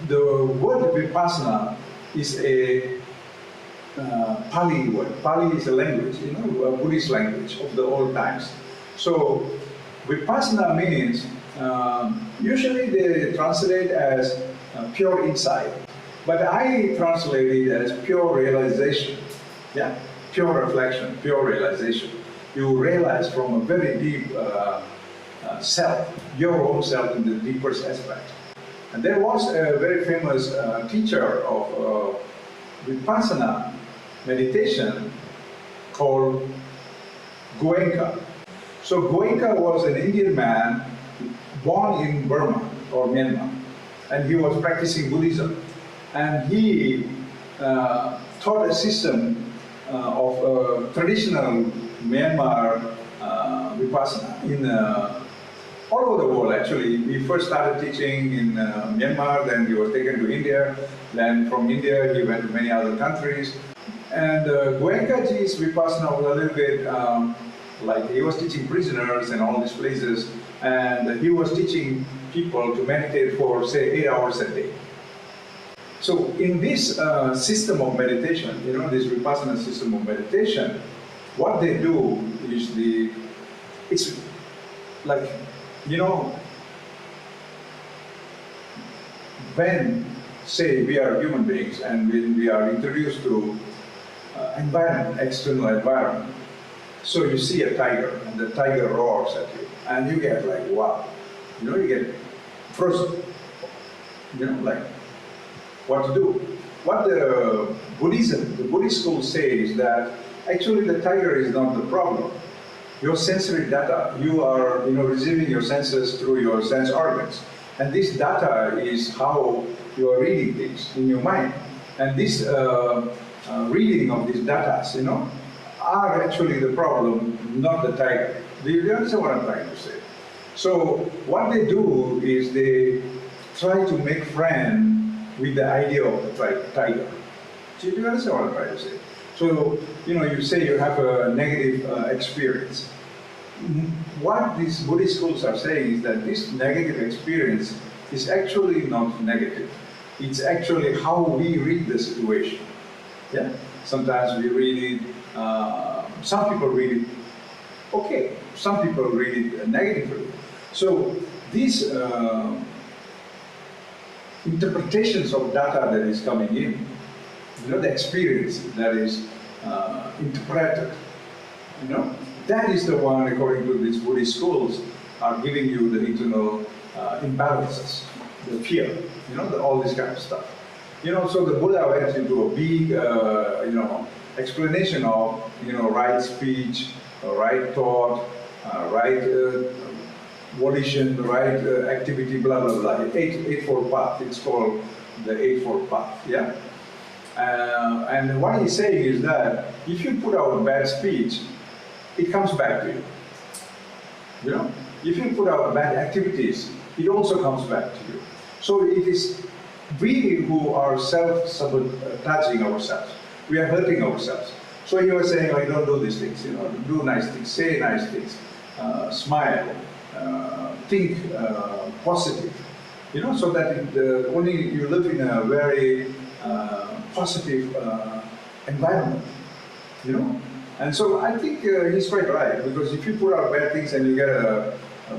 the word Vipassana is a Pali word. Pali is a language, you know, a Buddhist language of the old times. So Vipassana means, usually they translate as pure insight, but I translate it as pure realization. Yeah, pure reflection, pure realization. You realize from a very deep self, your own self in the deepest aspect. And there was a very famous teacher of Vipassana Meditation called Goenka. So Goenka was an Indian man born in Burma or Myanmar, and he was practicing Buddhism. And he taught a system of traditional Myanmar Vipassana in all over the world. Actually, we first started teaching in Myanmar, then he was taken to India, then from India he went to many other countries. And Goenkaji's Vipassana was a little bit like he was teaching prisoners in all these places, and he was teaching people to meditate for, say, 8 hours a day. So in this system of meditation, you know, this Vipassana system of meditation, what they do is it's like, you know, when, say, we are human beings and when we are introduced to environment, external environment, so you see a tiger and the tiger roars at you and you get like, wow, you know, you get first, you know, like what to do. What the Buddhist school says that actually the tiger is not the problem. Your sensory data, you are, you know, receiving your senses through your sense organs. And this data is how you are reading things in your mind. And this reading of these data, you know, are actually the problem, not the tiger. Do you understand what I'm trying to say? So what they do is they try to make friends with the idea of the tiger. Do you understand what I'm trying to say? So, you know, you say you have a negative experience. What these Buddhist schools are saying is that this negative experience is actually not negative. It's actually how we read the situation. Yeah? Sometimes we read it, some people read it okay, some people read it negatively. So these interpretations of data that is coming in, you know, the experience that is interpreted, you know, that is the one, according to these Buddhist schools, are giving you the internal imbalances, the fear, you know, all this kind of stuff. You know, so the Buddha went into a big, you know, explanation of, you know, right speech, right thought, right volition, right activity, blah, blah, blah. Eightfold path, it's called the Eightfold Path, yeah? And what he's saying is that if you put out bad speech, it comes back to you. You know, if you put out bad activities, it also comes back to you. So it is we who are self-sabotaging ourselves. We are hurting ourselves. So he was saying, like, don't do these things, you know, do nice things, say nice things, smile, think positive, you know, so that only you live in a very positive environment, you know. And so I think he's quite right, because if you put out bad things and you get a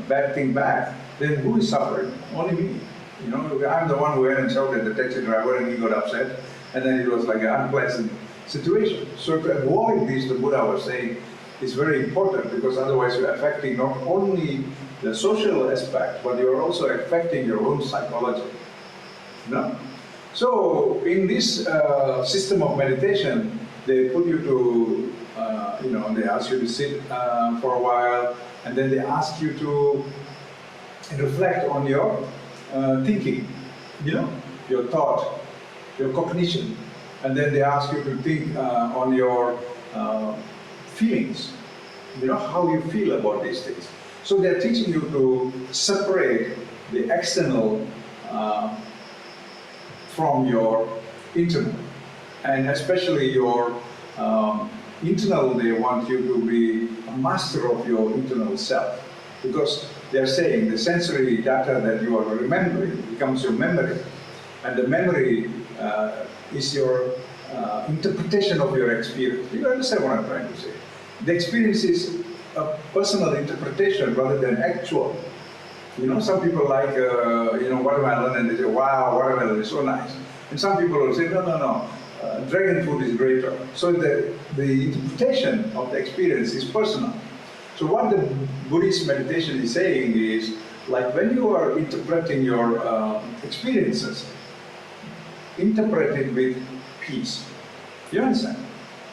bad thing back, then who is suffering? Only me. You know, I'm the one who went and shouted at the taxi driver and he got upset, and then it was like an unpleasant situation. So to avoid this, the Buddha was saying, is very important, because otherwise you're affecting not only the social aspect, but you're also affecting your own psychology. You know? So in this system of meditation, they put you to, you know, they ask you to sit for a while, and then they ask you to reflect on your thinking, you know, your thought, your cognition, and then they ask you to think on your feelings, you know, how you feel about these things. So they're teaching you to separate the external from your internal, and especially your internal. They want you to be a master of your internal self, because they're saying the sensory data that you are remembering becomes your memory, and the memory is your interpretation of your experience. You understand what I'm trying to say? The experience is a personal interpretation rather than actual. You know, some people like, watermelon, and they say, wow, watermelon is so nice. And some people will say, no, dragon fruit is greater. So the interpretation of the experience is personal. So what the Buddhist meditation is saying is, like when you are interpreting your experiences, interpret it with peace. You understand?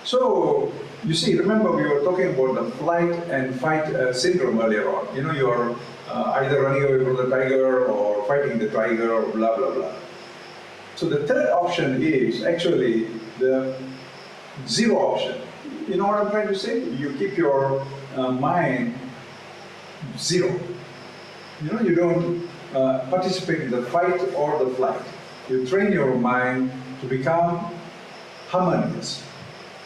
So, you see, remember we were talking about the flight and fight syndrome earlier on. You know, you're either running away from the tiger or fighting the tiger or blah, blah, blah. So the third option is actually the zero option. You know what I'm trying to say? You keep your mind zero. You know, you don't participate in the fight or the flight. You train your mind to become harmonious.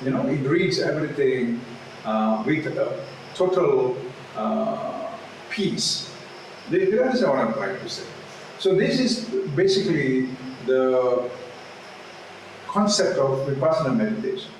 You know, it reads everything with total peace. Do you understand what I'm trying to say? So this is basically the concept of Vipassana meditation.